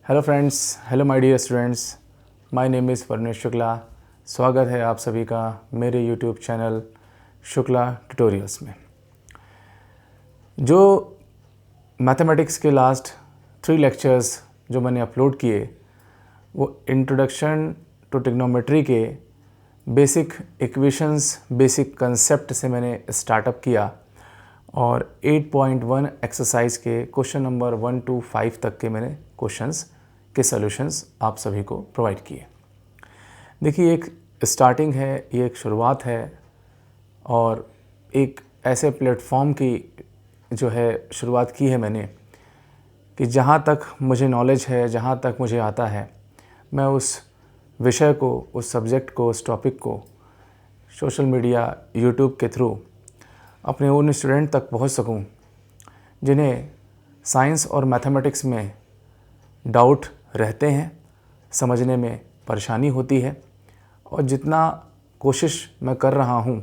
Hello friends, hello my dear students, my name is Paramesh Shukla. स्वागत है आप सभी का मेरे यूट्यूब चैनल शुक्ला ट्यूटोरियल्स में। जो मैथमेटिक्स के लास्ट 3 लेक्चर्स जो मैंने अपलोड किए वो इंट्रोडक्शन टू ट्रिग्नोमेट्री के बेसिक इक्वेशंस, बेसिक कंसेप्ट से मैंने स्टार्टअप किया और 8.1 एक्सरसाइज के क्वेश्चन नंबर 1 to 5 तक के मैंने क्वेश्चंस के सॉल्यूशंस आप सभी को प्रोवाइड किए। देखिए, एक स्टार्टिंग है, ये एक शुरुआत है और एक ऐसे प्लेटफॉर्म की जो है शुरुआत की है मैंने कि जहाँ तक मुझे नॉलेज है, जहाँ तक मुझे आता है, मैं उस विषय को, उस सब्जेक्ट को, उस टॉपिक को सोशल मीडिया, यूट्यूब के थ्रू अपने उन स्टूडेंट तक पहुँच सकूँ जिन्हें साइंस और मैथमेटिक्स में डाउट रहते हैं, समझने में परेशानी होती है और जितना कोशिश मैं कर रहा हूँ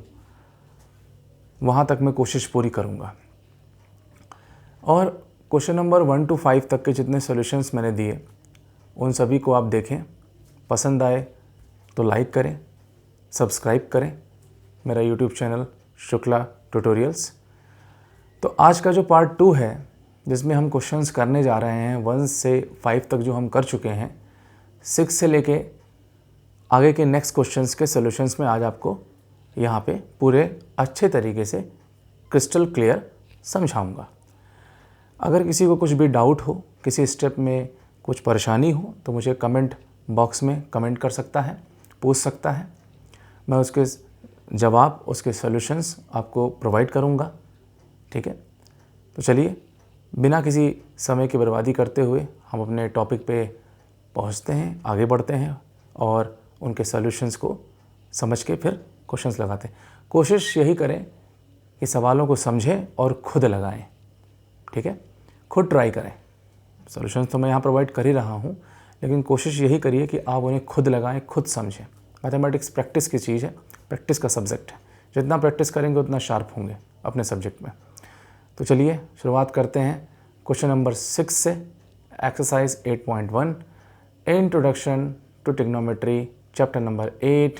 वहाँ तक मैं कोशिश पूरी करूँगा। और क्वेश्चन नंबर 1 to 5 तक के जितने सॉल्यूशंस मैंने दिए उन सभी को आप देखें, पसंद आए तो लाइक करें, सब्सक्राइब करें मेरा यूट्यूब चैनल शुक्ला ट्यूटोरियल्स। तो आज का जो पार्ट 2 है जिसमें हम क्वेश्चंस करने जा रहे हैं 1 से 5 तक जो हम कर चुके हैं, 6 से लेके आगे के नेक्स्ट क्वेश्चंस के सॉल्यूशंस में आज आपको यहाँ पे पूरे अच्छे तरीके से क्रिस्टल क्लियर समझाऊंगा। अगर किसी को कुछ भी डाउट हो, किसी स्टेप में कुछ परेशानी हो तो मुझे कमेंट बॉक्स में कमेंट कर सकता है, पूछ सकता है। मैं उसके जवाब, उसके सॉल्यूशंस आपको प्रोवाइड करूँगा। ठीक है, तो चलिए बिना किसी समय की बर्बादी करते हुए हम अपने टॉपिक पे पहुंचते हैं, आगे बढ़ते हैं और उनके सॉल्यूशंस को समझ के फिर क्वेश्चंस लगाते हैं। कोशिश यही करें कि सवालों को समझें और खुद लगाएं। ठीक है, खुद ट्राई करें। सॉल्यूशंस तो मैं यहाँ प्रोवाइड कर ही रहा हूँ, लेकिन कोशिश यही करिए कि आप उन्हें खुद लगाएं, खुद समझें। मैथमेटिक्स प्रैक्टिस की चीज़ है, प्रैक्टिस का सब्जेक्ट है। जितना प्रैक्टिस करेंगे उतना शार्प होंगे अपने सब्जेक्ट में। तो चलिए शुरुआत करते हैं क्वेश्चन नंबर 6 से, exercise 8.1 introduction to trigonometry, chapter number 8,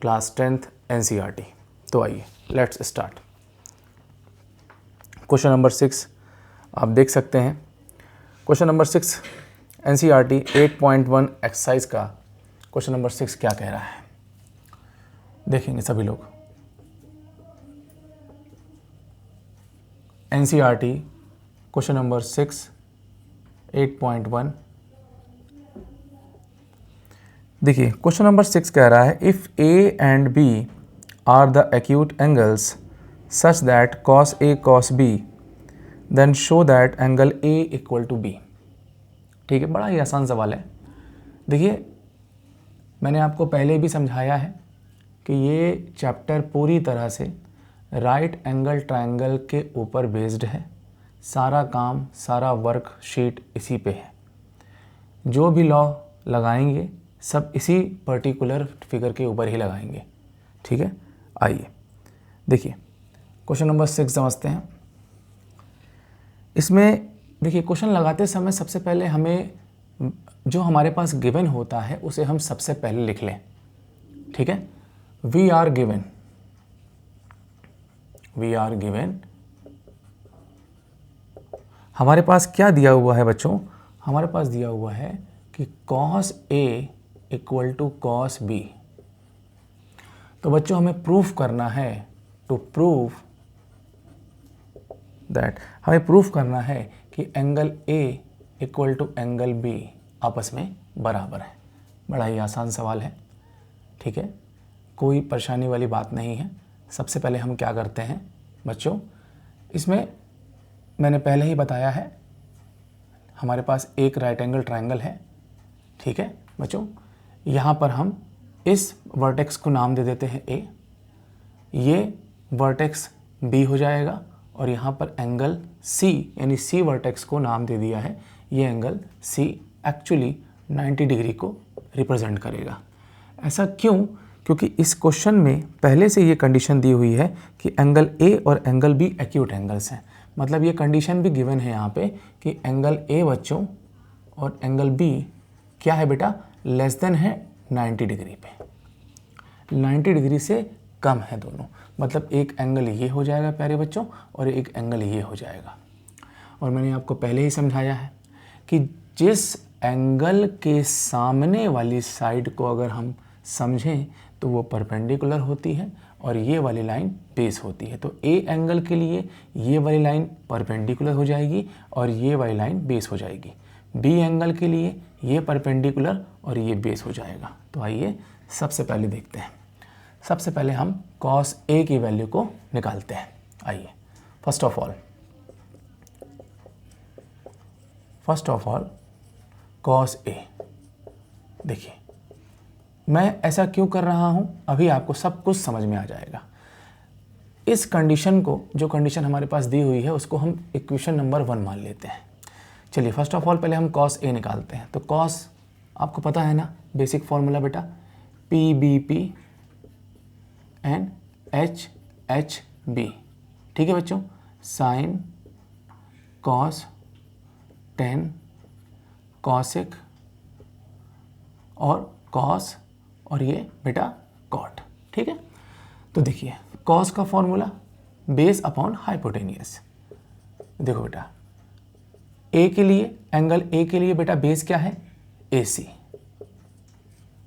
class 10th NCERT। तो आइए लेट्स स्टार्ट। क्वेश्चन नंबर 6 आप देख सकते हैं। क्वेश्चन नंबर 6 NCERT 8.1 एक्सरसाइज का क्वेश्चन नंबर 6 क्या कह रहा है, देखेंगे सभी लोग। NCERT question number 6 8.1। देखिए, क्वेश्चन नंबर 6 कह रहा है if A and B are the acute angles such that cos A cos B then show that angle A equal to B। ठीक है, बड़ा ही आसान सवाल है। देखिए, मैंने आपको पहले भी समझाया है कि ये चैप्टर पूरी तरह से राइट एंगल ट्रायंगल के ऊपर बेस्ड है। सारा काम, सारा वर्कशीट इसी पे है। जो भी लॉ लगाएंगे सब इसी पर्टिकुलर फिगर के ऊपर ही लगाएंगे। ठीक है, आइए देखिए क्वेश्चन नंबर 6 समझते हैं। इसमें देखिए, क्वेश्चन लगाते समय सबसे पहले हमें जो हमारे पास गिवन होता है उसे हम सबसे पहले लिख लें। ठीक है, वी आर गिवन हमारे पास क्या दिया हुआ है बच्चों? हमारे पास दिया हुआ है कि cos A equal to cos B। तो बच्चों हमें प्रूफ करना है, टू प्रूव दैट, हमें प्रूफ करना है कि angle A equal to angle B आपस में बराबर है। बड़ा ही आसान सवाल है। ठीक है, कोई परेशानी वाली बात नहीं है। सबसे पहले हम क्या करते हैं बच्चों, इसमें मैंने पहले ही बताया है हमारे पास एक राइट एंगल ट्रायंगल है। ठीक है बच्चों, यहाँ पर हम इस वर्टेक्स को नाम दे देते हैं A, ये वर्टेक्स B हो जाएगा और यहाँ पर एंगल C यानी C वर्टेक्स को नाम दे दिया है। ये एंगल C एक्चुअली 90 डिग्री को रिप्रेजेंट करेगा। ऐसा क्यों? क्योंकि इस क्वेश्चन में पहले से ये कंडीशन दी हुई है कि एंगल A और एंगल B एक्यूट एंगल्स हैं। मतलब ये कंडीशन भी गिवन है यहाँ पे कि एंगल A बच्चों और एंगल बी क्या है बेटा, लेस देन है 90 डिग्री पे, 90 डिग्री से कम है दोनों, मतलब एक एंगल ये हो जाएगा प्यारे बच्चों और एक एंगल ये हो जाएगा। और मैंने आपको पहले ही समझाया है कि जिस एंगल के सामने वाली साइड को अगर हम समझें तो वो परपेंडिकुलर होती है और ये वाली लाइन बेस होती है। तो ए एंगल के लिए ये वाली लाइन परपेंडिकुलर हो जाएगी और ये वाली लाइन बेस हो जाएगी। बी एंगल के लिए ये परपेंडिकुलर और ये बेस हो जाएगा। तो आइए सबसे पहले देखते हैं। सबसे पहले हम cos A की वैल्यू को निकालते हैं। आइए first of all cos A, देखिए मैं ऐसा क्यों कर रहा हूं, अभी आपको सब कुछ समझ में आ जाएगा। इस कंडीशन को, जो कंडीशन हमारे पास दी हुई है, उसको हम इक्वेशन नंबर 1 मान लेते हैं। चलिए फर्स्ट ऑफ ऑल पहले हम cos A निकालते हैं। तो cos आपको पता है ना, बेसिक फॉर्मूला बेटा, PBP एंड HHB, ठीक है बच्चों, साइन कॉस टेन कॉसिक और कॉस और ये बेटा कॉट, ठीक है। तो देखिए कॉस का फॉर्मूला बेस अपॉन हाइपोटेनियस। देखो बेटा ए के लिए, एंगल ए के लिए बेटा बेस क्या है, AC,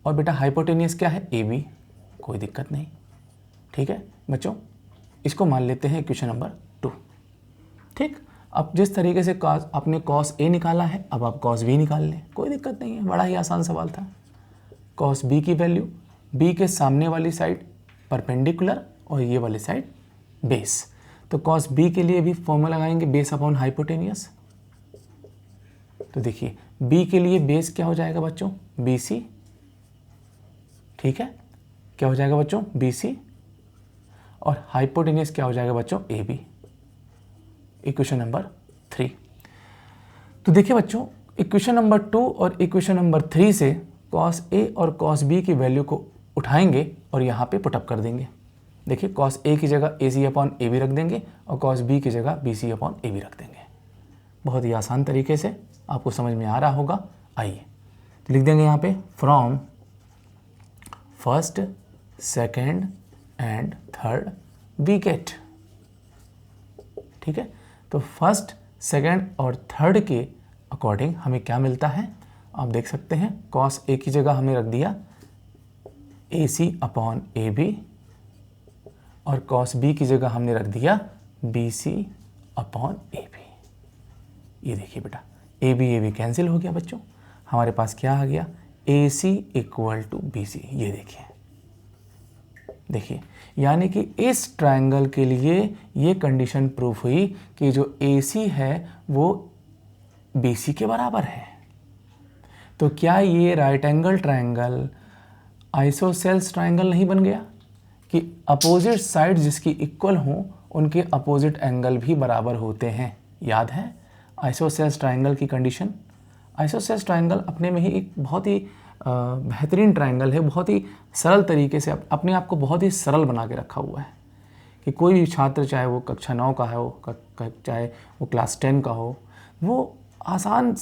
और बेटा हाइपोटेनियस क्या है, AB। कोई दिक्कत नहीं, ठीक है बच्चों। इसको मान लेते हैं इक्वेशन नंबर 2, ठीक। अब जिस तरीके से आपने cos A निकाला है, अब आप cos B निकाल लें, कोई दिक्कत नहीं है, बड़ा ही आसान सवाल था। cos B की वैल्यू, B के सामने वाली साइड परपेंडिकुलर और ये वाली साइड बेस। तो cos B के लिए भी फॉर्मूला लगाएंगे बेस अपॉन हाइपोटेनियस। तो देखिए B के लिए बेस क्या हो जाएगा बच्चों, BC, ठीक है, क्या हो जाएगा बच्चों, BC, और हाइपोटेनियस क्या हो जाएगा बच्चों, AB। Equation number 3। तो देखिए बच्चों इक्वेशन नंबर 2 और इक्वेशन नंबर 3 से cos A और cos B की वैल्यू को उठाएंगे और यहाँ पे पुटअप कर देंगे। देखिए cos A की जगह AC अपॉन AB रख देंगे और cos B की जगह BC अपॉन AB रख देंगे। बहुत ही आसान तरीके से, आपको समझ में आ रहा होगा। आइए तो लिख देंगे यहाँ पे, from first second and third we get, ठीक है। तो फर्स्ट सेकेंड और थर्ड के अकॉर्डिंग हमें क्या मिलता है, आप देख सकते हैं cos A की जगह हमने रख दिया AC अपॉन AB और cos B की जगह हमने रख दिया BC अपॉन AB। ये देखिए बेटा AB कैंसिल हो गया बच्चों, हमारे पास क्या आ गया, AC इक्वल टू BC। ये देखिए यानी कि इस ट्रायंगल के लिए ये कंडीशन प्रूफ हुई कि जो AC है वो BC के बराबर है। तो क्या ये right angle triangle isosceles triangle नहीं बन गया कि अपोजिट साइड जिसकी इक्वल हों उनके अपोजिट एंगल भी बराबर होते हैं। याद है आइसोसेल्स ट्रायंगल की कंडीशन। आइसोसेल्स ट्रायंगल अपने में ही एक बहुत ही बेहतरीन ट्रायंगल है, बहुत ही सरल तरीके से अपने आप को बहुत ही सरल बना के रखा हुआ है कि कोई भी छात्र, चाहे वो कक्षा 9 का हो, चाहे वो क्लास 10 का हो, वो आसान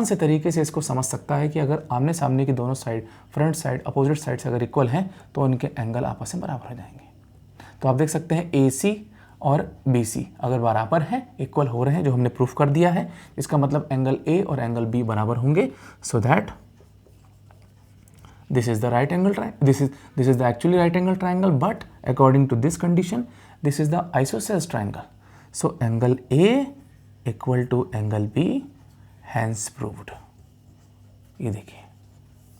से तरीके से इसको समझ सकता है कि अगर आमने सामने की दोनों side, front side, opposite side से अगर इक्वल हैं तो उनके एंगल आपस में बराबर हो जाएंगे। तो आप देख सकते हैं AC और BC अगर बराबर हैं, इक्वल हो रहे हैं, जो हमने प्रूफ कर दिया है, इसका मतलब एंगल A और एंगल B बराबर होंगे। So that this is the right angle triangle, this is the actually right angle triangle, but according to this condition this is the isosceles triangle. So angle A equal to angle B, hence proved। ये देखिए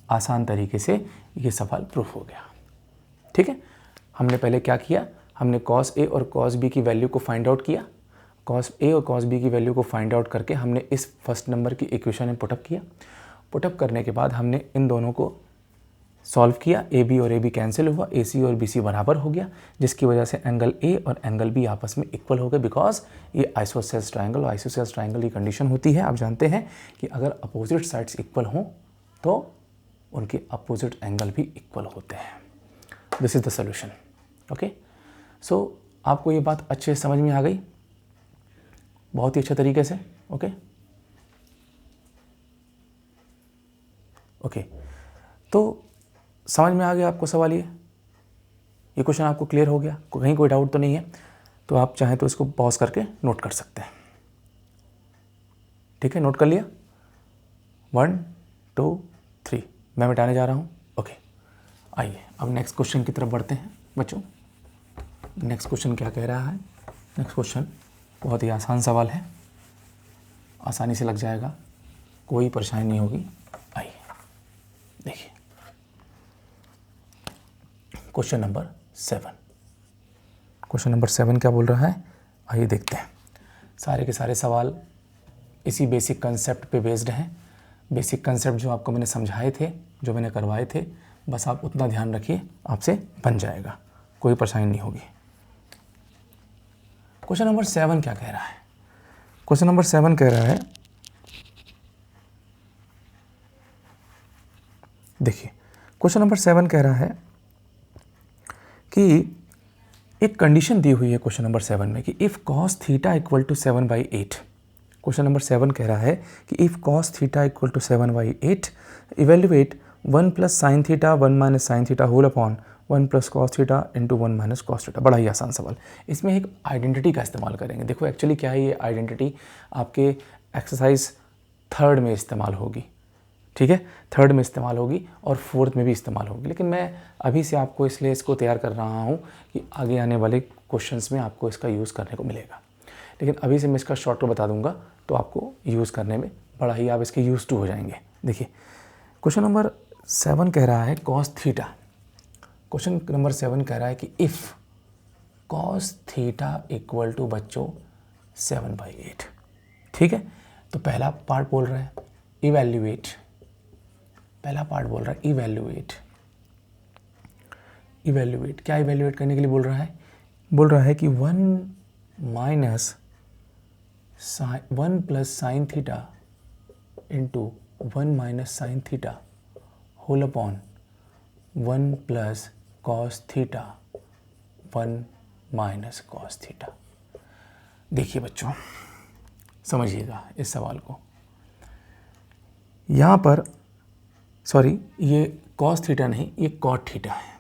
आसान तरीके से ये सवाल proof हो गया, ठीक है। हमने पहले क्या किया, हमने cos A और cos B की वैल्यू को फाइंड आउट किया। cos A और cos B की वैल्यू को फाइंड आउट करके हमने इस फर्स्ट नंबर की इक्वेशन में पुटअप किया। पुटअप करने के बाद हमने इन दोनों को सॉल्व किया, AB और AB कैंसिल हुआ, AC और BC बराबर हो गया, जिसकी वजह से एंगल A और एंगल B आपस में इक्वल हो गए, बिकॉज ये आइसोसेल्स ट्रायंगल, और आइसोसेल्स ट्रायंगल की कंडीशन होती है, आप जानते हैं कि अगर अपोजिट साइड्स इक्वल हों तो उनके अपोजिट एंगल भी इक्वल होते हैं। This is the solution. Okay, so आपको ये बात अच्छे से समझ में आ गई, बहुत ही अच्छे तरीके से। ओके ओके, तो समझ में आ गया आपको सवाल? ये क्वेश्चन आपको क्लियर हो गया? कहीं कोई डाउट तो नहीं है? तो आप चाहें तो इसको पॉज करके नोट कर सकते हैं। ठीक है, नोट कर लिया? 1 2 3 मैं मिटाने जा रहा हूँ। ओके, आइए अब नेक्स्ट क्वेश्चन की तरफ बढ़ते हैं बच्चों। नेक्स्ट क्वेश्चन क्या कह रहा है? नेक्स्ट क्वेश्चन बहुत ही आसान सवाल है, आसानी से लग जाएगा, कोई परेशानी नहीं होगी। आइए देखिए, क्वेश्चन नंबर 7। क्वेश्चन नंबर 7 क्या बोल रहा है? आइए देखते हैं। सारे के सारे सवाल इसी बेसिक कंसेप्ट पे बेस्ड हैं। बेसिक कंसेप्ट जो आपको मैंने समझाए थे, जो मैंने करवाए थे, बस आप उतना ध्यान रखिए, आपसे बन जाएगा, कोई परेशानी नहीं होगी। क्वेश्चन नंबर 7 क्या कह रहा है? क्वेश्चन नंबर 7 कह रहा है, देखिए क्वेश्चन नंबर 7 कह रहा है कि एक कंडीशन दी हुई है क्वेश्चन नंबर 7 में कि if cos theta equal to 7/8। Question number 7 कह रहा है कि if cos theta equal to 7/8 evaluate 1 plus sine theta 1 minus sine theta whole upon 1 plus cos theta into 1 minus cos theta. बड़ा ही आसान सवाल। इसमें एक आइडेंटिटी का इस्तेमाल करेंगे। देखो एक्चुअली क्या है, ये आइडेंटिटी आपके एक्सरसाइज 3rd में इस्तेमाल होगी, ठीक है, 3rd में इस्तेमाल होगी और 4th में भी इस्तेमाल होगी, लेकिन मैं अभी से आपको इसलिए इसको तैयार कर रहा हूँ कि आगे आने वाले क्वेश्चंस में आपको इसका यूज़ करने को मिलेगा। लेकिन अभी से मैं इसका शॉर्टकट बता दूंगा तो आपको यूज़ करने में बड़ा ही आप इसके यूज टू हो जाएंगे। देखिए क्वेश्चन नंबर 7 कह रहा है कॉस थीटा। क्वेश्चन नंबर 7 कह रहा है कि if cos theta equal to बच्चों 7/8। ठीक है, तो पहला पार्ट बोल रहा है इवैल्यूएट, पहला पार्ट बोल रहा है इवैल्यूएट। इवैल्यूएट क्या इवैल्यूएट करने के लिए बोल रहा है? बोल रहा है कि 1 plus sine theta into 1 minus sine theta whole upon 1 plus cos theta 1 minus cos theta. देखिए बच्चों, समझिएगा इस सवाल को। यहाँ पर सॉरी, ये कॉस थीटा नहीं, ये कॉट थीटा है।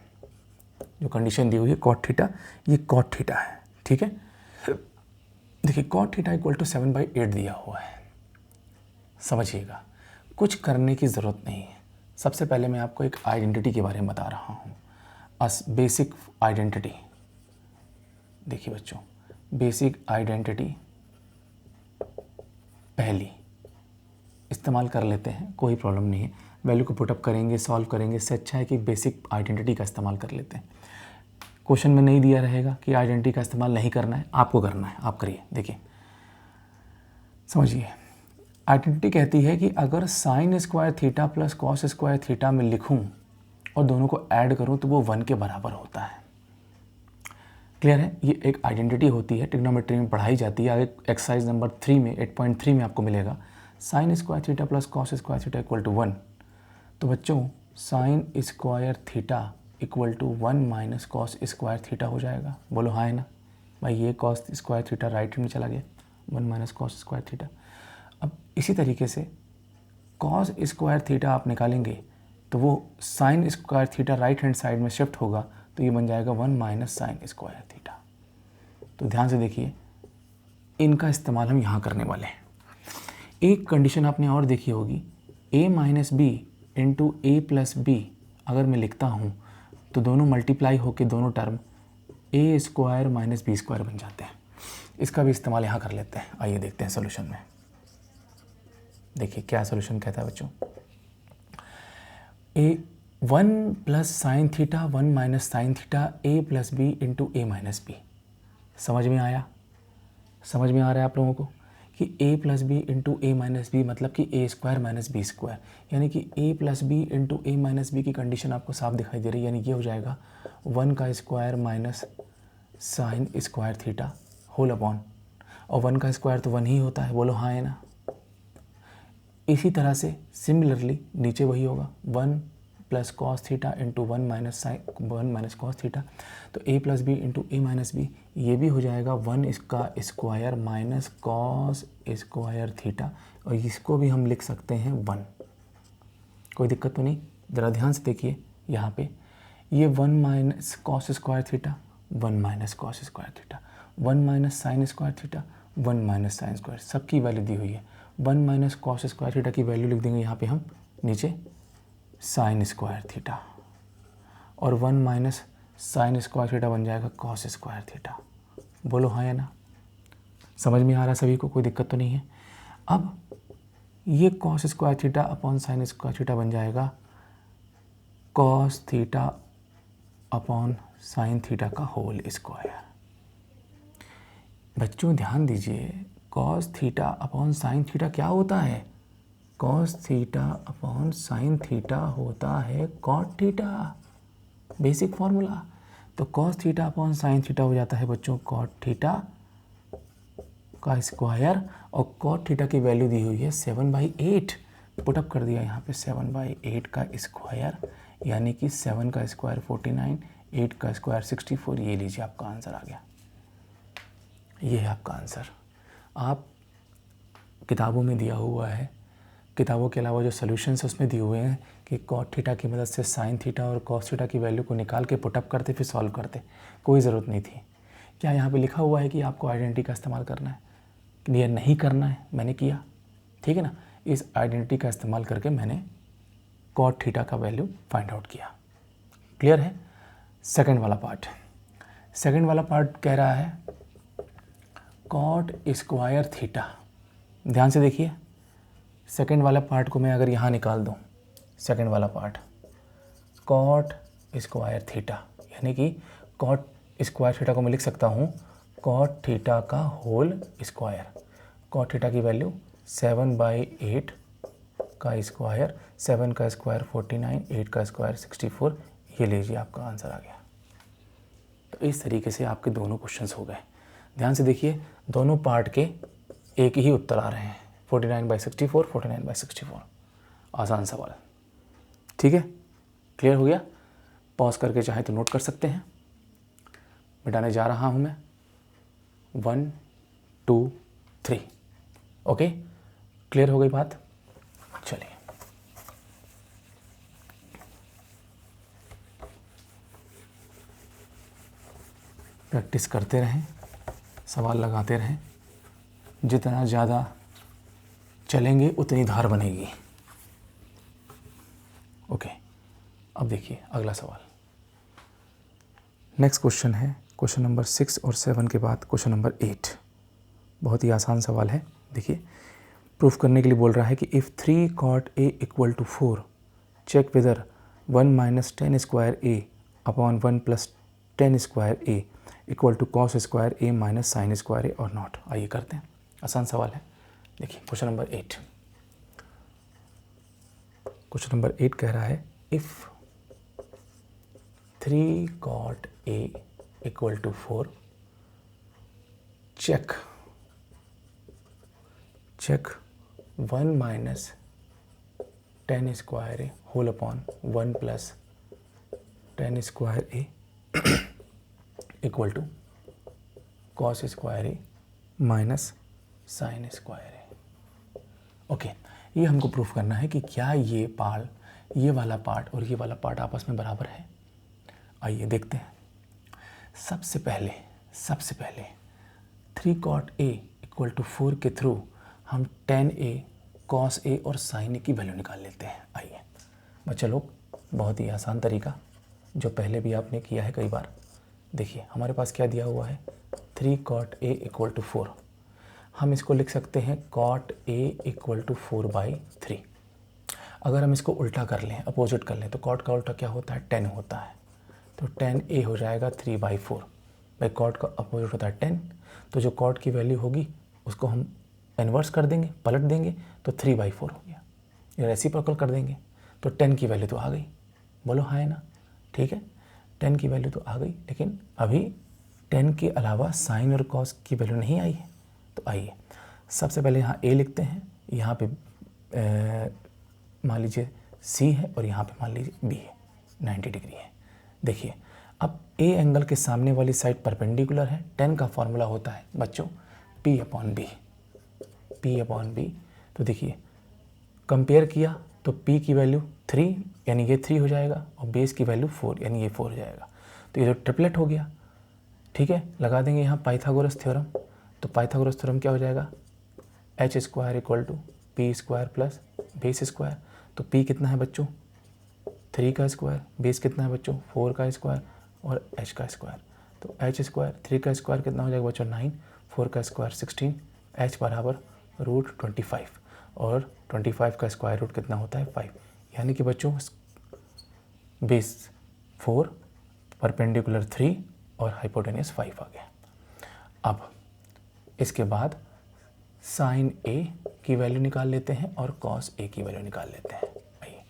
जो कंडीशन दी हुई है कॉट थीटा, ये कॉट थीटा है। ठीक है, देखिए कॉट थीटा इक्वल टू 7/8 दिया हुआ है। समझिएगा, कुछ करने की ज़रूरत नहीं है। सबसे पहले मैं आपको एक आइडेंटिटी के बारे में बता रहा हूँ, बेसिक आइडेंटिटी। देखिए बच्चों, बेसिक आइडेंटिटी पहली इस्तेमाल कर लेते हैं, कोई प्रॉब्लम नहीं है। वैल्यू को पुटअप करेंगे, सॉल्व करेंगे, इससे अच्छा है कि बेसिक आइडेंटिटी का इस्तेमाल कर लेते हैं। क्वेश्चन में नहीं दिया रहेगा कि आइडेंटिटी का इस्तेमाल नहीं करना है, आपको करना है, आप करिए। देखिए समझिए, आइडेंटिटी कहती है कि अगर sign square theta plus cos square theta में लिखूं और दोनों को ऐड करूं तो वो 1 के बराबर होता है। क्लियर है? ये एक आइडेंटिटी होती है, ट्रिग्नोमेट्री में पढ़ाई जाती है। आगे एक्सरसाइज नंबर 3 में 8.3 में आपको मिलेगा sine square theta plus cos square theta equal to 1। तो बच्चों sine square theta equal to 1 minus cos square theta हो जाएगा। बोलो हाँ है ना भाई, ये cos square theta right hand में चला गया, 1 माइनस कॉस स्क्वायर थीटा। अब इसी तरीके से कॉस स्क्वायर थीटा आप निकालेंगे तो वो sign square theta right hand side में शिफ्ट होगा, तो ये बन जाएगा 1 माइनस साइन स्क्वायर थीटा। तो ध्यान से देखिए, इनका इस्तेमाल हम यहाँ करने वाले हैं। एक कंडीशन आपने और देखी होगी, a minus B into A plus B अगर मैं लिखता हूँ तो दोनों मल्टीप्लाई होकर दोनों term A square minus B square बन जाते हैं। इसका भी इस्तेमाल यहाँ कर लेते हैं। आइए देखते हैं सोल्यूशन में। देखिए क्या सोल्यूशन कहता है बच्चों, 1 plus sine theta 1 minus sine theta a plus B into A minus B. समझ में आया? समझ में आ रहा है आप लोगों को कि a plus B into A minus B मतलब कि a square minus B square, यानी कि a plus B into A minus B की कंडीशन आपको साफ दिखाई दे रही है। यानी ये हो जाएगा 1 का square minus sine square theta whole upon, और 1 का स्क्वायर तो 1 ही होता है। बोलो हाँ है ना? इसी तरह से सिमिलरली नीचे वही होगा 1 plus cos theta into 1 minus cos theta. तो a plus B into A minus B, ये भी हो जाएगा 1 इसका square minus cos square theta, और इसको भी हम लिख सकते हैं 1। कोई दिक्कत तो नहीं। ज़रा ध्यान से देखिए यहाँ पे ये 1 minus cos square theta, 1 minus cos square theta, 1 minus sine square theta, 1 minus sine square, सबकी वैल्यू दी हुई है। 1 माइनस कॉस स्क्वायर थीटा की वैल्यू लिख देंगे यहाँ पे हम नीचे साइन स्क्वायर थीटा, और 1 माइनस साइन स्क्वायर थीटा बन जाएगा कॉस स्क्वायर थीटा। बोलो हाँ या ना? समझ में आ रहा सभी को? कोई दिक्कत तो नहीं है। अब ये cos square theta upon sine square theta बन जाएगा cos theta upon sine theta का होल स्क्वायर। बच्चों ध्यान दीजिए, cos theta upon sine theta क्या होता है? Cos theta upon sine theta होता है कॉट थीटा, बेसिक फॉर्मूला। तो cos theta upon sine theta हो जाता है बच्चों कॉट थीटा का स्क्वायर, और कॉट थीटा की वैल्यू दी हुई है 7/8। पुटअप कर दिया यहाँ पे 7/8 का स्क्वायर, यानी कि 7 का स्क्वायर 49, 8 का स्क्वायर 64। ये लीजिए आपका आंसर आ गया। ये है आपका आंसर। आप किताबों में दिया हुआ है, किताबों के अलावा जो सॉल्यूशंस उसमें दिए हुए हैं कि कॉट थीटा की मदद से साइन थीटा और कॉस थीटा की वैल्यू को निकाल के पुटअप करते फिर सॉल्व करते, कोई ज़रूरत नहीं थी। क्या यहाँ पे लिखा हुआ है कि आपको आइडेंटिटी का इस्तेमाल करना है? क्लियर नहीं करना है, मैंने किया, ठीक है ना। इस आइडेंटिटी का इस्तेमाल करके मैंने कॉट थीटा का वैल्यू फाइंड आउट किया। क्लियर है? सेकंड वाला पार्ट, सेकंड वाला पार्ट कह रहा है कॉट स्क्वायर थीटा। ध्यान से देखिए, सेकंड वाला पार्ट को मैं अगर यहाँ निकाल दूँ, सेकंड वाला पार्ट कॉट स्क्वायर थीटा, यानी कि कॉट स्क्वायर थीटा को मैं लिख सकता हूँ कॉट थीटा का होल स्क्वायर। कॉट थीटा की वैल्यू 7/8 का स्क्वायर, 7 का स्क्वायर 49, 8 का स्क्वायर 64। ये लीजिए आपका आंसर आ गया। तो इस तरीके से आपके दोनों क्वेश्चंस हो गए। ध्यान से देखिए, दोनों पार्ट के एक ही उत्तर आ रहे हैं, 49/64, 49/64। आसान सवाल, ठीक है। क्लियर हो गया? पॉज करके चाहे तो नोट कर सकते हैं। मिटाने जा रहा हूँ मैं, 1 2 3। ओके, क्लियर हो गई बात? चलिए, प्रैक्टिस करते रहें, सवाल लगाते रहें। जितना ज़्यादा चलेंगे उतनी धार बनेगी। ओके, अब देखिए अगला सवाल। नेक्स्ट क्वेश्चन है क्वेश्चन नंबर 6 और 7 के बाद क्वेश्चन नंबर 8। बहुत ही आसान सवाल है। देखिए, प्रूफ करने के लिए बोल रहा है कि if 3 cot A = 4, check whether 1 - 10 square A upon 1 + 10 square A = cos square A - sin square A और नॉट। आइए करते हैं, आसान सवाल है। देखिए क्वेश्चन नंबर 8, क्वेश्चन नंबर 8 कह रहा है if 3 cot A = 4, check 1 - 10 square A whole upon 1 + 10 square A = cos square A minus sine square A। Okay, ये हमको प्रूफ करना है कि क्या ये वाला पार्ट और ये वाला पार्ट आपस में बराबर है। आइए देखते हैं। सबसे पहले 3 cot A = 4 के थ्रू हम tan A, cos A और sin A की वैल्यू निकाल लेते हैं। आइए बच्चे लोग, बहुत ही आसान तरीका जो पहले भी आपने किया है कई बार। देखिए हमारे पास क्या दिया हुआ है, 3 cot A = 4। हम इसको लिख सकते हैं cot A = 4/3। अगर हम इसको उल्टा कर लें, अपोजिट कर लें, तो cot का उल्टा क्या होता है, tan होता है। तो tan A हो जाएगा 3/4। भाई cot का अपोजिट होता है tan, तो जो cot की वैल्यू होगी उसको हम इन्वर्स कर देंगे, पलट देंगे, तो 3/4 हो गया। या रेसिप्रोकल कर देंगे तो tan की वैल्यू तो आ गई। बोलो हाँ है ना? ठीक है, tan की वैल्यू तो आ गई, लेकिन अभी tan के अलावा sin और cos की वैल्यू नहीं आई है। तो आइए सबसे पहले यहाँ A लिखते हैं, यहाँ पे मान लीजिए C है और यहाँ पे मान लीजिए B है, 90 डिग्री है। देखिए अब A एंगल के सामने वाली साइड परपेंडिकुलर है। tan का फॉर्मूला होता है बच्चों P/B। तो देखिए कंपेयर किया तो p की वैल्यू 3 यानी ये 3 हो जाएगा और बेस की वैल्यू 4 यानी ये 4 हो जाएगा। तो ये तो ट्रिपलेट हो गया। ठीक है, लगा देंगे यहाँ पाइथागोरस थ्योरम। तो पाइथागोरस थ्योरम क्या हो जाएगा, h square equal to P square plus base square. तो p कितना है बच्चों 3 का स्क्वायर, बेस कितना है बच्चों 4 का स्क्वायर और h का स्क्वायर। तो h स्क्वायर 3 का स्क्वायर कितना हो जाएगा बच्चों 9, 4 का स्क्वायर 16, h बराबर √25 और 25 का स्क्वायर रूट कितना होता है 5। यानी कि बच्चों बेस 4, परपेंडिकुलर 3 और हाइपोटेनियस 5 आ गया। अब इसके बाद साइन ए की वैल्यू निकाल लेते हैं और कॉस ए की वैल्यू निकाल लेते हैं। आइए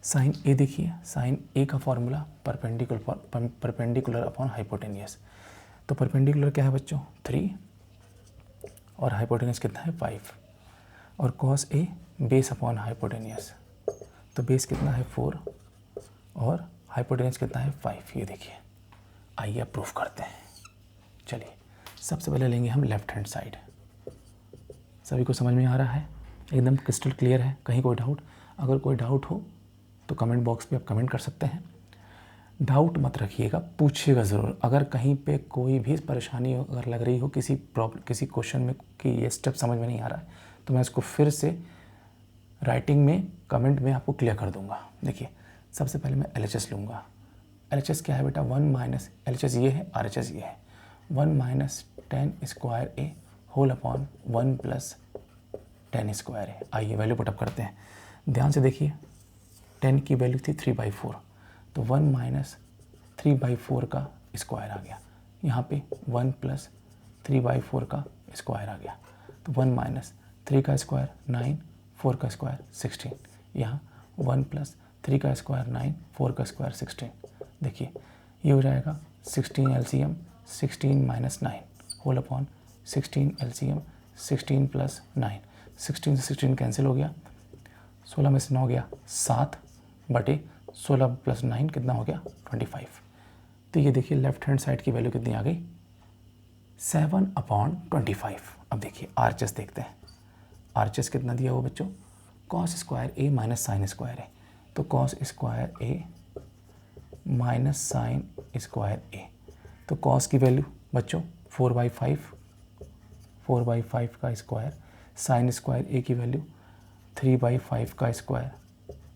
साइन ए देखिए, साइन ए का फॉर्मूला परपेंडिकुलर अपॉन हाइपोटेनियस। तो परपेंडिकुलर क्या है बच्चों 3 और हाइपोटेनियस कितना है 5 और cos A base upon hypotenuse. तो बेस कितना है 4 और हाइपोटेनियस कितना है 5। ये देखिए, आइए अब प्रूफ करते हैं। चलिए सबसे पहले लेंगे हम लेफ्ट हैंड साइड। सभी को समझ में आ रहा है, एकदम क्रिस्टल क्लियर है, कहीं कोई डाउट? अगर कोई डाउट हो तो कमेंट बॉक्स पे आप कमेंट कर सकते हैं। डाउट मत रखिएगा, पूछिएगा ज़रूर। अगर कहीं पे कोई भी परेशानी अगर लग रही हो किसी क्वेश्चन में कि ये स्टेप समझ में नहीं आ रहा है, तो मैं इसको फिर से राइटिंग में कमेंट में आपको क्लियर कर दूंगा। देखिए सबसे पहले मैं LHS लूँगा। LHS क्या है बेटा 1 माइनस LHS ये है, RHS ये है, 1 माइनस 10 स्क्वायर ए होल अपॉन 1 प्लस 10 स्क्वायर ए। आइए वैल्यू पुटअप करते हैं, ध्यान से देखिए। 10 की वैल्यू थी 3/4, तो 1 माइनस 3/4 का स्क्वायर आ गया। यहाँ पे 1 प्लस 3/4 का स्क्वायर आ गया। तो 1 माइनस 3 का स्क्वायर 9, 4 का स्क्वायर 16। यहाँ 1 प्लस 3 का स्क्वायर 9, 4 का स्क्वायर 16। देखिए ये हो जाएगा 16 LCM 16 minus 9 whole upon 16 LCM 16 plus 9। 16 से 16 कैंसिल हो गया, 16 में से 9 गया 7 बटे 16 प्लस 9 कितना हो गया 25। तो ये देखिए लेफ्ट हैंड साइड की वैल्यू कितनी आ गई 7/25। अब देखिए RHS देखते हैं। RHS कितना दिया हुआ बच्चों कॉस स्क्वायर ए माइनस साइन स्क्वायर ए। तो कॉस स्क्वायर ए माइनस साइन स्क्वायर ए। तो कॉस की वैल्यू बच्चों 4/5 का स्क्वायर, साइन स्क्वायर ए की वैल्यू 3/5 का स्क्वायर।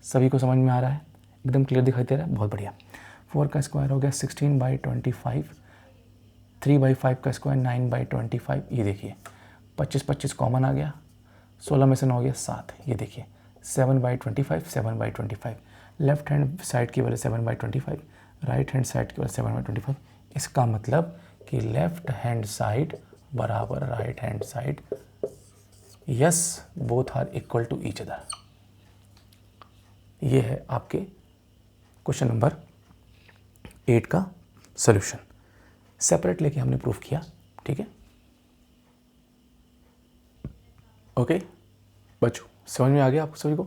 सभी को समझ में आ रहा है, एकदम क्लियर दिखाई दे रहा है, बहुत बढ़िया। 4 का स्क्वायर हो गया 16/25, 3/5 का स्क्वायर 9/25। ये देखिए 25 कॉमन आ गया, 16 में से 9 गया 7। ये देखिए 7/25। लेफ्ट हैंड साइड की वैल्यू 7/25, राइट हैंड साइड की वैल्यू 7/25। इसका मतलब कि लेफ्ट हैंड साइड बराबर right hand side, yes both are equal to each other. ये है आपके क्वेश्चन नंबर 8 का सॉल्यूशन। सेपरेट लेके हमने प्रूफ किया, ठीक है। ओके बच्चों, समझ में आ गया आपको सभी को?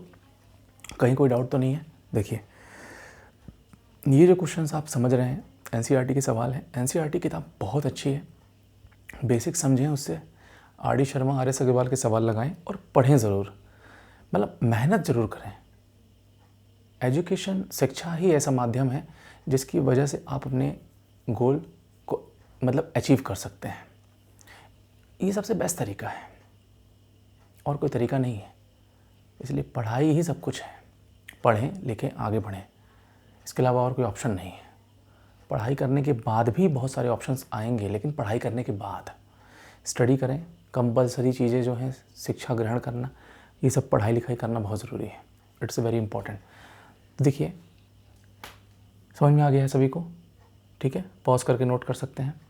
कहीं कोई डाउट तो नहीं है? देखिए ये जो क्वेश्चंस आप समझ रहे हैं NCERT के सवाल हैं। NCERT किताब बहुत अच्छी है, बेसिक समझें उससे। RD शर्मा, RS अग्रवाल के सवाल लगाएं और पढ़ें ज़रूर, मतलब मेहनत ज़रूर करें। एजुकेशन, शिक्षा ही ऐसा माध्यम है जिसकी वजह से आप अपने गोल को मतलब अचीव कर सकते हैं। ये सबसे बेस्ट तरीका है और कोई तरीका नहीं है। इसलिए पढ़ाई ही सब कुछ है। पढ़ें लिखें आगे बढ़ें, इसके अलावा और कोई ऑप्शन नहीं है। पढ़ाई करने के बाद भी बहुत सारे ऑप्शंस आएंगे, लेकिन पढ़ाई करने के बाद स्टडी करें। कंपलसरी चीज़ें जो हैं, शिक्षा ग्रहण करना, ये सब पढ़ाई लिखाई करना बहुत ज़रूरी है। It's very important. देखिए समझ में आ गया है सभी को? ठीक है, पॉज करके नोट कर सकते हैं।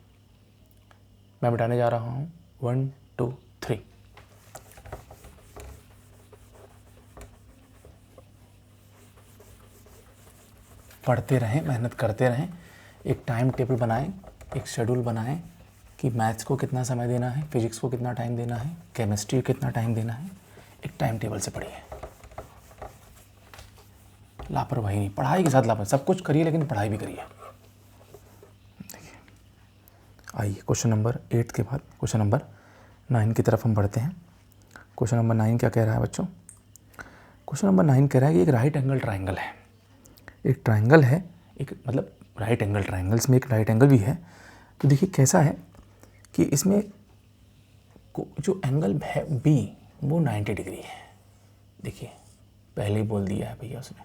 मैं मिटाने जा रहा हूँ 1 2 3। पढ़ते रहें, मेहनत करते रहें। एक टाइम टेबल बनाएं, एक शेड्यूल बनाएं कि मैथ्स को कितना समय देना है, फिजिक्स को कितना टाइम देना है, केमिस्ट्री को कितना टाइम देना है। एक टाइम टेबल से पढ़िए, लापरवाही नहीं। पढ़ाई के साथ लापरवाही, सब कुछ करिए लेकिन पढ़ाई भी करिए। देखिए आइए क्वेश्चन नंबर 8 के बाद क्वेश्चन नंबर 9 की तरफ हम बढ़ते हैं। क्वेश्चन नंबर 9 क्या कह रहा है बच्चों? क्वेश्चन नंबर 9 कह रहा है कि एक राइट एंगल ट्राइंगल है, एक ट्राइंगल है, एक मतलब राइट एंगल ट्राइंगल्स में एक राइट एंगल भी है। तो देखिए कैसा है कि इसमें जो एंगल है बी वो 90 डिग्री है। देखिए पहले ही बोल दिया है भैया उसने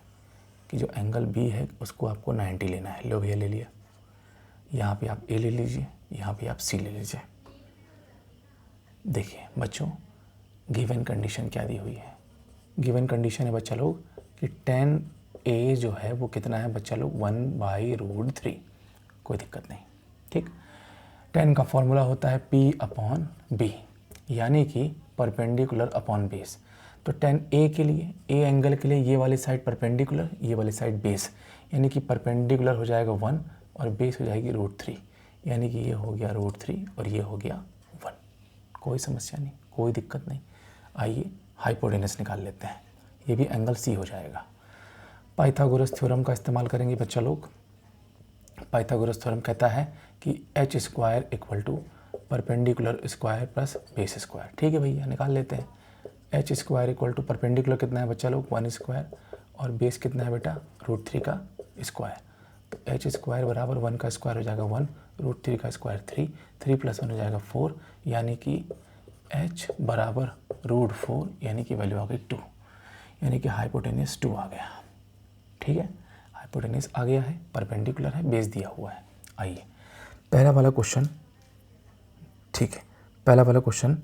कि जो एंगल बी है उसको आपको 90 लेना है। लो भैया ले लिया। यहाँ पे आप ए ले लीजिए, यहाँ पे आप सी ले लीजिए। देखिए बच्चों गिवन कंडीशन क्या दी हुई है। गिवन कंडीशन है बच्चा लोग कि tan a जो है वो कितना है बच्चा लोग 1/√3। कोई दिक्कत नहीं, ठीक। tan का फॉर्मूला होता है P/B, यानी कि परपेंडिकुलर अपॉन बेस। तो tan a के लिए, a एंगल के लिए ये वाली साइड परपेंडिकुलर, ये वाली साइड बेस, यानी कि परपेंडिकुलर हो जाएगा 1 और बेस हो जाएगी √3, यानी कि ये हो गया √3 और ये हो गया 1। कोई समस्या नहीं, कोई दिक्कत नहीं। आइए हाइपोटेनस निकाल लेते हैं, ये भी एंगल सी हो जाएगा। पाइथागोरस थ्योरम का इस्तेमाल करेंगे बच्चा लोग। पाइथागोरस थ्योरम कहता है कि h² = perpendicular square plus base square. ठीक है भैया, निकाल लेते हैं। h² = परपेंडिकुलर कितना है बच्चा लोग 1² और बेस कितना है बेटा √3 का स्क्वायर। तो h² बराबर 1 का स्क्वायर हो जाएगा 1, √3 का स्क्वायर 3, 3 + 1 हो जाएगा 4, यानी कि h बराबर √4, यानी कि वैल्यू आ गई 2, यानी कि हाइपोटेनस 2 आ गया। ठीक है, हाइपोटेनस आ गया है, परपेंडिकुलर है, बेस दिया हुआ है। आइए पहला वाला क्वेश्चन, ठीक है, पहला वाला question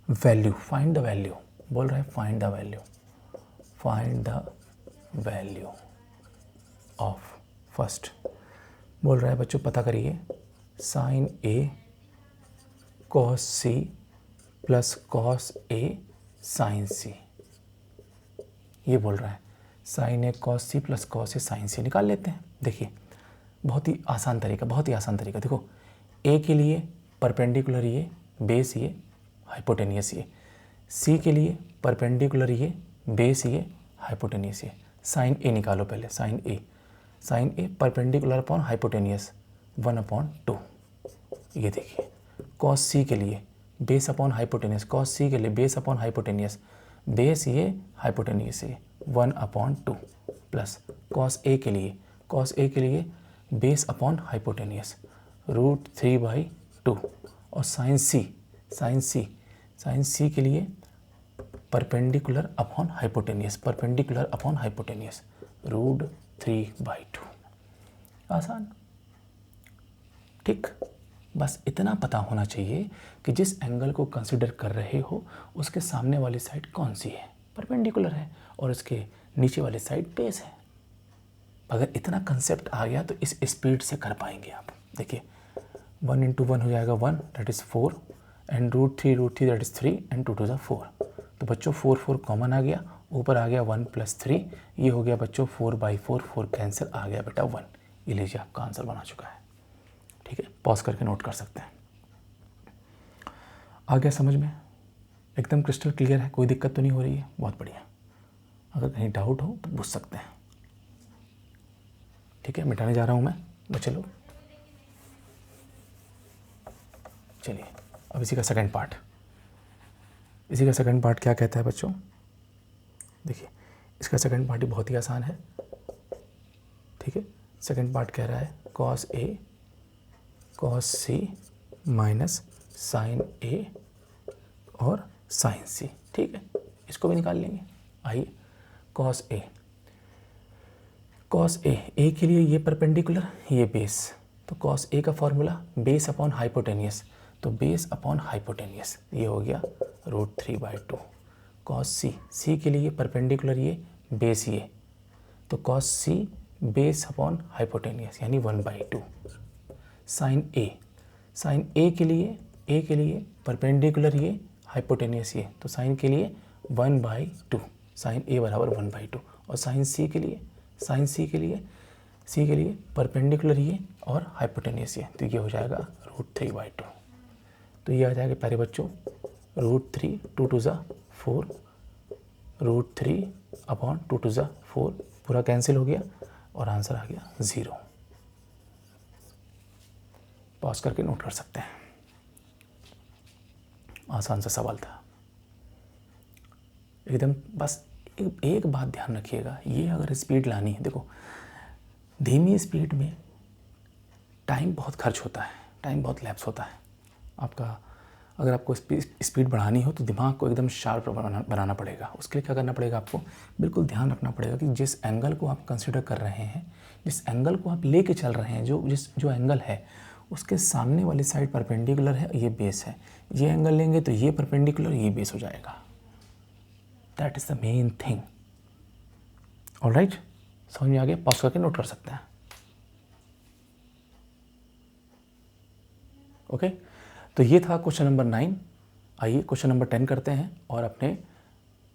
value, find the value बोल रहा है। Find the value, find the value of, first बोल रहा है बच्चों पता करिए sin A cos C plus cos A sin C। ये बोल रहा है sin A cos C plus cos A sin C। निकाल लेते हैं। देखिए बहुत ही आसान तरीका, बहुत ही आसान तरीका। देखो A के लिए परपेंडिकुलर ये, बेस ये, हाइपोटेनियस ये। C के लिए परपेंडिकुलर ये, बेस ये, हाइपोटेनियस ये। sin A निकालो पहले, sin A, sin A perpendicular upon hypotenuse 1/2। ये देखिए cos C के लिए base upon hypotenuse, cos C के लिए बेस अपॉन हाइपोटेनियस, बेस ये हाइपोटेनियस ये 1/2 प्लस cos A के लिए, cos A के लिए बेस अपॉन हाइपोटेनियस √3/2 और sin C, sin C, sin C के लिए perpendicular upon hypotenuse, perpendicular upon hypotenuse √3/2। आसान, ठीक। बस इतना पता होना चाहिए कि जिस एंगल को कंसिडर कर रहे हो उसके सामने वाली साइड कौन सी है, परपेंडिकुलर है, और उसके नीचे वाली साइड बेस है। अगर इतना कंसेप्ट आ गया तो इस स्पीड से कर पाएंगे आप। देखिए 1 × 1 हो जाएगा 1, that is 4, and √3 that is 3, and 2 × 4। तो बच्चों 4 कॉमन आ गया, ऊपर आ गया 1 + 3, ये हो गया बच्चों 4/4, 4 कैंसिल, आ गया बेटा 1। ये लीजिए आपका आंसर बना चुका है। ठीक है, पॉज करके नोट कर सकते हैं। आ गया समझ में, एकदम क्रिस्टल क्लियर है, कोई दिक्कत तो नहीं हो रही है। बहुत बढ़िया, अगर कहीं डाउट हो तो पूछ सकते हैं। ठीक है, मिटाने जा रहा हूँ मैं बच्चे लोग। चलिए अब इसी का सेकंड पार्ट, इसी का सेकंड पार्ट क्या कहता है बच्चों। देखिए इसका सेकंड पार्ट ही बहुत ही आसान है। ठीक है, सेकंड पार्ट कह रहा है cos A cos C minus sin A और sin C। ठीक है, इसको भी निकाल लेंगे। आइए cos A, cos A के लिए ये परपेंडिकुलर, ये बेस, तो cos A का फॉर्मूला बेस अपॉन हाइपोटेनियस, तो बेस अपॉन हाइपोटेनियस, ये हो गया √3/2। cos C के लिए परपेंडिकुलर ये, बेस ये, तो cos C base upon hypotenuse यानी 1/2। sin A के लिए परपेंडिकुलर ये, हाइपोटेनियस ये, तो sin के लिए 1/2, sin A बराबर 1/2। और sin C के लिए परपेंडिकुलर ये और हाइपोटेनियस ये, तो ये हो जाएगा √3/2। तो ये आ जाएगा प्यारे बच्चों √3, 2 × 4, √3/2 × 4, पूरा कैंसिल हो गया और आंसर आ गया 0। पॉज करके नोट कर सकते हैं। आसान सा सवाल था एकदम, बस एक बात ध्यान रखिएगा, ये अगर स्पीड लानी है, देखो धीमी स्पीड में टाइम बहुत खर्च होता है, टाइम बहुत लैप्स होता है आपका। अगर आपको स्पीड बढ़ानी हो तो दिमाग को एकदम शार्प बनाना पड़ेगा। उसके लिए क्या करना पड़ेगा, आपको बिल्कुल ध्यान रखना पड़ेगा कि जिस एंगल को आप कंसिडर कर रहे हैं, जिस एंगल को आप लेके चल रहे हैं, जो एंगल है उसके सामने वाली साइड परपेंडिकुलर है, ये बेस है। ये एंगल लेंगे तो ये परपेंडिकुलर, ये बेस हो जाएगा। That is the main thing. Alright, समझ में आ गया? पॉज करके नोट कर सकते हैं। ओके, तो ये था क्वेश्चन नंबर 9। आइए क्वेश्चन नंबर 10 करते हैं और अपने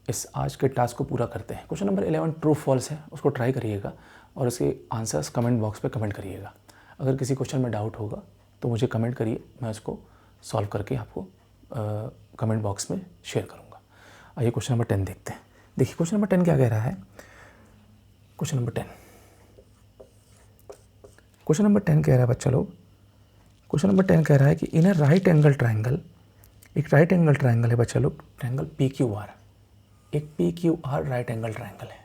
इस आज के टास्क को पूरा करते हैं। क्वेश्चन नंबर 11 ट्रू फॉल्स है, उसको ट्राई करिएगा और उसके आंसर्स कमेंट बॉक्स पे कमेंट करिएगा। अगर किसी क्वेश्चन में डाउट होगा तो मुझे कमेंट करिए, मैं उसको सॉल्व करके आपको कमेंट बॉक्स में शेयर करूँगा। आइए क्वेश्चन नंबर 10 देखते हैं। देखिए क्वेश्चन नंबर 10 क्या कह रहा है। क्वेश्चन नंबर 10 कह रहा है बच्चा लोग, क्वेश्चन नंबर 10 कह रहा है कि इन अ राइट एंगल ट्रायंगल, एक राइट एंगल ट्रायंगल है बच्चा लोग, ट्रायंगल PQR, एक PQR राइट एंगल ट्रायंगल है।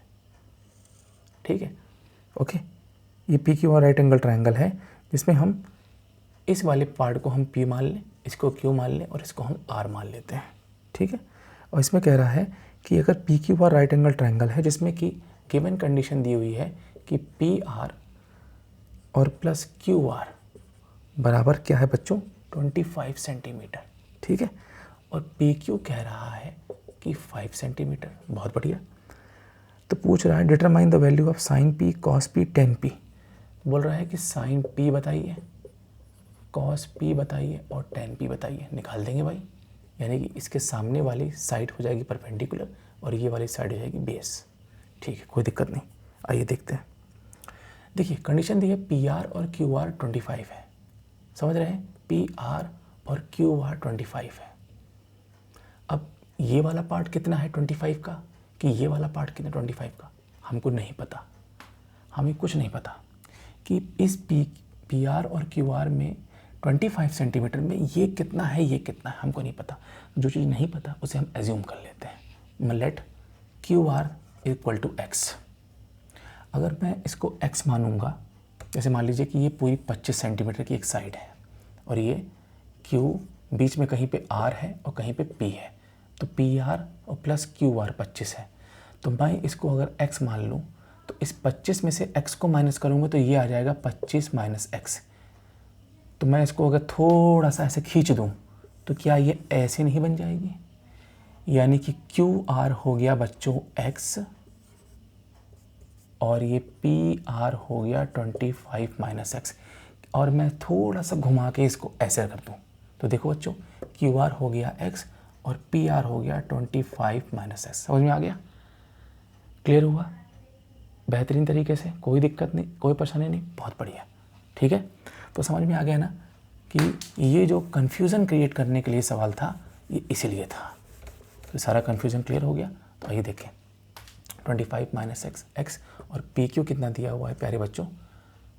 ठीक है, ओके, ये PQR राइट एंगल ट्रायंगल है जिसमें हम इस वाले पार्ट को हम P मान लें, इसको Q मान लें और इसको हम R मान लेते हैं। ठीक है, और इसमें कह रहा है कि अगर PQR राइट एंगल ट्रायंगल है जिसमें कि गिवन कंडीशन दी हुई है कि PR और प्लस QR बराबर क्या है बच्चों, 25 सेंटीमीटर। ठीक है, और PQ कह रहा है कि 5 सेंटीमीटर। बहुत बढ़िया। तो पूछ रहा है determine the value of sine P, cos P, ten P। बोल रहा है कि साइन P बताइए, कॉस P बताइए और टेन P बताइए। निकाल देंगे भाई, यानी कि इसके सामने वाली साइड हो जाएगी परपेंडिकुलर और ये वाली साइड हो जाएगी बेस। ठीक है, कोई दिक्कत नहीं। आइए देखते हैं। देखिए कंडीशन दी है PR और QR 25 है, समझ रहे हैं, PR और QR 25 है। अब ये वाला पार्ट कितना है 25 का, कि ये वाला पार्ट कितना 25 का, हमको नहीं पता, हमें कुछ नहीं पता कि इस PR और QR में 25 सेंटीमीटर में ये कितना है, ये कितना है, हमको नहीं पता। जो चीज़ नहीं पता उसे हम एज्यूम कर लेते हैं। Let QR equal to X। अगर मैं इसको X मानूंगा, जैसे मान लीजिए कि ये पूरी 25 सेंटीमीटर की एक साइड है और ये Q बीच में कहीं पे R है और कहीं पे P है, तो PR और प्लस QR 25 है। तो मैं इसको अगर X मान लूँ तो इस 25 में से X को माइनस करूँगा तो ये आ जाएगा 25 माइनस X। तो मैं इसको अगर थोड़ा सा ऐसे खींच दूँ तो क्या ये ऐसे नहीं बन जाएगी, यानी कि QR हो गया बच्चों X और ये PR हो गया 25 माइनस X। और मैं थोड़ा सा घुमा के इसको ऐसे कर दूँ तो देखो बच्चों, QR हो गया X और PR हो गया 25 माइनस X। समझ में आ गया? क्लियर हुआ बेहतरीन तरीके से? कोई दिक्कत नहीं, कोई परेशानी नहीं, बहुत बढ़िया। ठीक है, तो समझ में आ गया ना कि ये जो कन्फ्यूज़न क्रिएट करने के लिए सवाल था, ये इसीलिए था। तो सारा कन्फ्यूज़न क्लियर हो गया। तो आइए देखें, 25 माइनस X और PQ कितना दिया हुआ है प्यारे बच्चों,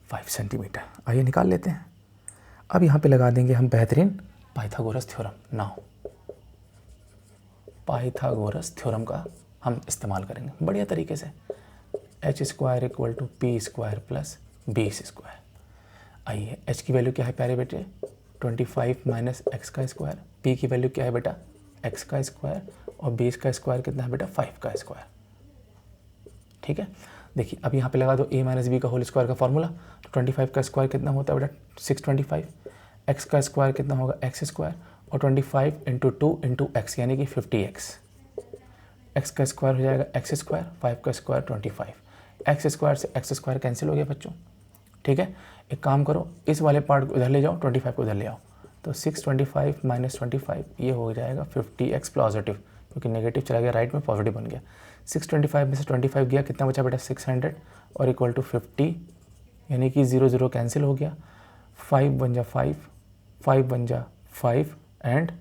5 सेंटीमीटर। आइए निकाल लेते हैं। अब यहाँ पे लगा देंगे हम बेहतरीन Pythagoras theorem. Now Pythagoras theorem का हम इस्तेमाल करेंगे बढ़िया तरीके से। H square equal to P square plus base square. आइए H की वैल्यू क्या है प्यारे बेटे, 25 माइनस X का स्क्वायर। P की वैल्यू क्या है बेटा, X का स्क्वायर, और बेस का स्क्वायर कितना है बेटा, 5 का स्क्वायर। ठीक है, देखिए अब यहाँ पे लगा दो A माइनस बी का होल स्क्वायर का फॉर्मूला। तो 25 का स्क्वायर कितना होता है बेटा, 625। X का स्क्वायर कितना होगा, X स्क्वायर, और 25 इंटू 2 इंटू X यानी कि 50X। X का स्क्वायर हो जाएगा X स्क्वायर, 5 का स्क्वायर 25। X स्क्वायर से X स्क्वायर कैंसिल हो गया बच्चों। ठीक है, एक काम करो, इस वाले पार्ट को इधर ले जाओ, 25 को इधर ले आओ, तो 625 माइनस 25 ये हो जाएगा 50X पॉजिटिव, क्योंकि नेगेटिव चला गया राइट में, पॉजिटिव बन गया। 625 में से 25 गया, कितना बचा बेटा, 600 और इक्वल टू 50, यानी कि 0 0 कैंसिल हो गया। 5 1 जा 5, 5 1 जा 5 एंड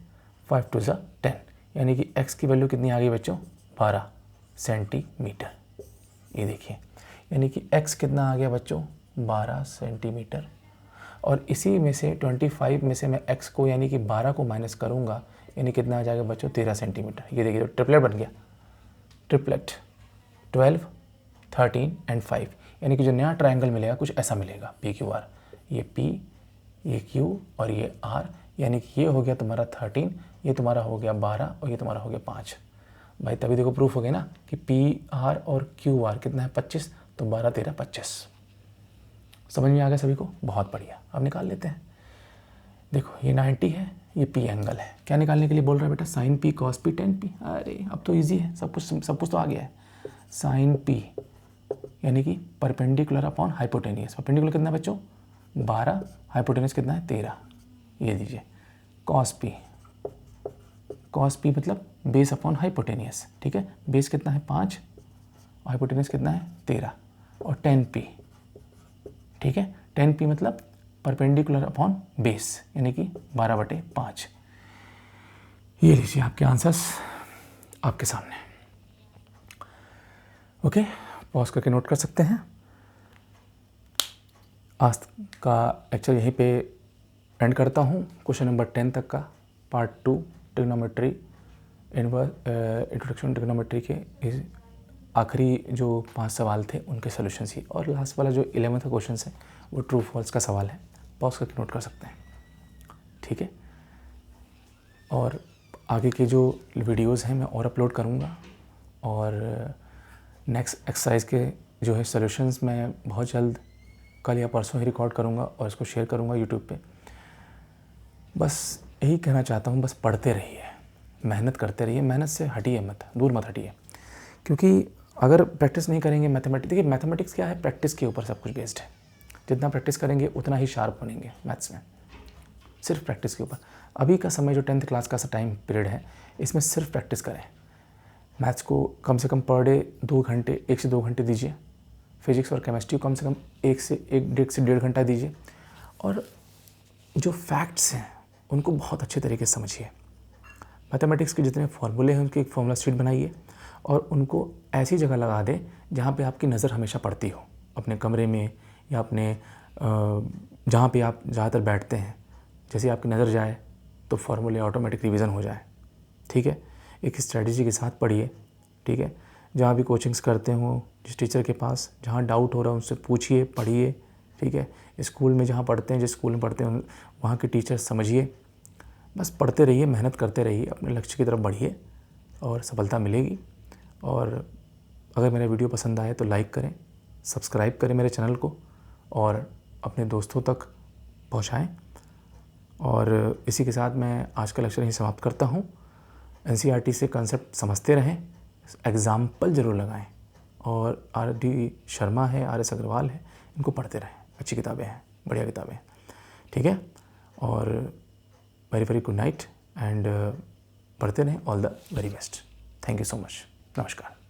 5 2 जा 10, यानी कि X की वैल्यू कितनी आ गई बच्चों, 12 सेंटीमीटर। ये देखिए, यानी कि X कितना आ गया बच्चों, 12 सेंटीमीटर। और इसी में से 25 में से मैं X को यानी कि 12 को माइनस करूँगा, यानी कितना आ जाएगा बच्चों, 13 सेंटीमीटर। ये देखिए ट्रिपलेट बन गया, ट्रिपलेट। 12, 13 एंड 5, यानी कि जो नया ट्रायंगल मिलेगा कुछ ऐसा मिलेगा PQR, ये P, ये Q और ये R, यानी कि ये हो गया तुम्हारा 13, ये तुम्हारा हो गया 12 और ये तुम्हारा हो गया 5। भाई तभी देखो प्रूफ हो गया ना कि PR और QR कितना है 25, तो 12 13 25। समझ में आ गया सभी को? बहुत बढ़िया। अब निकाल लेते हैं। देखो ये 90 है, ये P एंगल है। क्या निकालने के लिए बोल रहा है बेटा? Sine P cos P tan P। अरे अब तो इजी है, सब कुछ तो आ गया है। साइन P यानी कि परपेंडिकुलर अपॉन हाइपोटेनियस। परपेंडिकुलर कितना है बच्चों? 12, हाइपोटेनियस कितना है? 13। ये दीजिए cos P मतलब बेस अपॉन हाइपोटेनियस, ठीक है। बेस कितना है? 5, हाइपोटेनियस कितना है? 13, और tan P, ठीक है। tan P मतलब परपेंडिकुलर अपॉन बेस, यानी कि 12/5। ये लीजिए आपके आंसर्स आपके सामने। ओके, पॉज करके नोट कर सकते हैं। आज का लेक्चर यहीं पे एंड करता हूँ। क्वेश्चन नंबर 10 तक का पार्ट 2 ट्रिग्नोमेट्री इंट्रोडक्शन ट्रिग्नोमेट्री के इस आखिरी जो 5 सवाल थे उनके सॉल्यूशंस ही, और लास्ट वाला जो 11th का क्वेश्चन है वो ट्रू फॉल्स का सवाल है। पॉज करके नोट कर सकते हैं, ठीक है। और आगे के जो वीडियोस हैं मैं और अपलोड करूँगा, और नेक्स्ट एक्सरसाइज के जो है सॉल्यूशंस मैं बहुत जल्द कल या परसों ही रिकॉर्ड करूँगा और इसको शेयर करूँगा यूट्यूब पे। बस यही कहना चाहता हूँ, बस पढ़ते रहिए, मेहनत करते रहिए, मेहनत से हटिए मत, दूर मत हटिए, क्योंकि अगर प्रैक्टिस नहीं करेंगे मैथमेटिक्स, देखिए मैथमेटिक्स क्या है, प्रैक्टिस के ऊपर सब कुछ बेस्ड है। जितना प्रैक्टिस करेंगे उतना ही शार्प बनेंगे मैथ्स में, सिर्फ प्रैक्टिस के ऊपर। अभी का समय जो 10th क्लास का टाइम पीरियड है, इसमें सिर्फ प्रैक्टिस करें। मैथ्स को कम से कम पर डे 2 घंटे, 1 से 2 घंटे दीजिए। फिजिक्स और केमिस्ट्री को कम से कम 1 से 1.5 घंटा दीजिए। और जो फैक्ट्स हैं उनको बहुत अच्छे तरीके से समझिए। मैथमेटिक्स के जितने फार्मूले हैं उनकी एक फार्मूला शीट बनाइए और उनको ऐसी जगह लगा दें जहाँ पे आपकी नज़र हमेशा पड़ती हो, अपने कमरे में या अपने जहाँ पे आप ज़्यादातर बैठते हैं। जैसे आपकी नज़र जाए तो फार्मूले ऑटोमेटिक रिवीजन हो जाए, ठीक है। एक स्ट्रेटजी के साथ पढ़िए, ठीक है। जहाँ भी कोचिंग्स करते हो, जिस टीचर के पास जहाँ डाउट हो रहा है उनसे पूछिए, पढ़िए, ठीक है। स्कूल में जहाँ पढ़ते हैं, जिस स्कूल में पढ़ते हैं वहाँ के टीचर समझिए। बस पढ़ते रहिए, मेहनत करते रहिए, अपने लक्ष्य की तरफ बढ़िए और सफलता मिलेगी। और अगर मेरा वीडियो पसंद आए तो लाइक करें, सब्सक्राइब करें मेरे चैनल को और अपने दोस्तों तक पहुँचाएँ। और इसी के साथ मैं आज का लेक्चर यहीं समाप्त करता हूँ। NCERT से कंसेप्ट समझते रहें, एग्ज़ाम्पल ज़रूर लगाएं, और RD शर्मा है, RS अग्रवाल है, इनको पढ़ते रहें। अच्छी किताबें हैं, बढ़िया किताबें हैं, ठीक है। और very very good night and पढ़ते रहें। All the very best. Thank you so much. नमस्कार।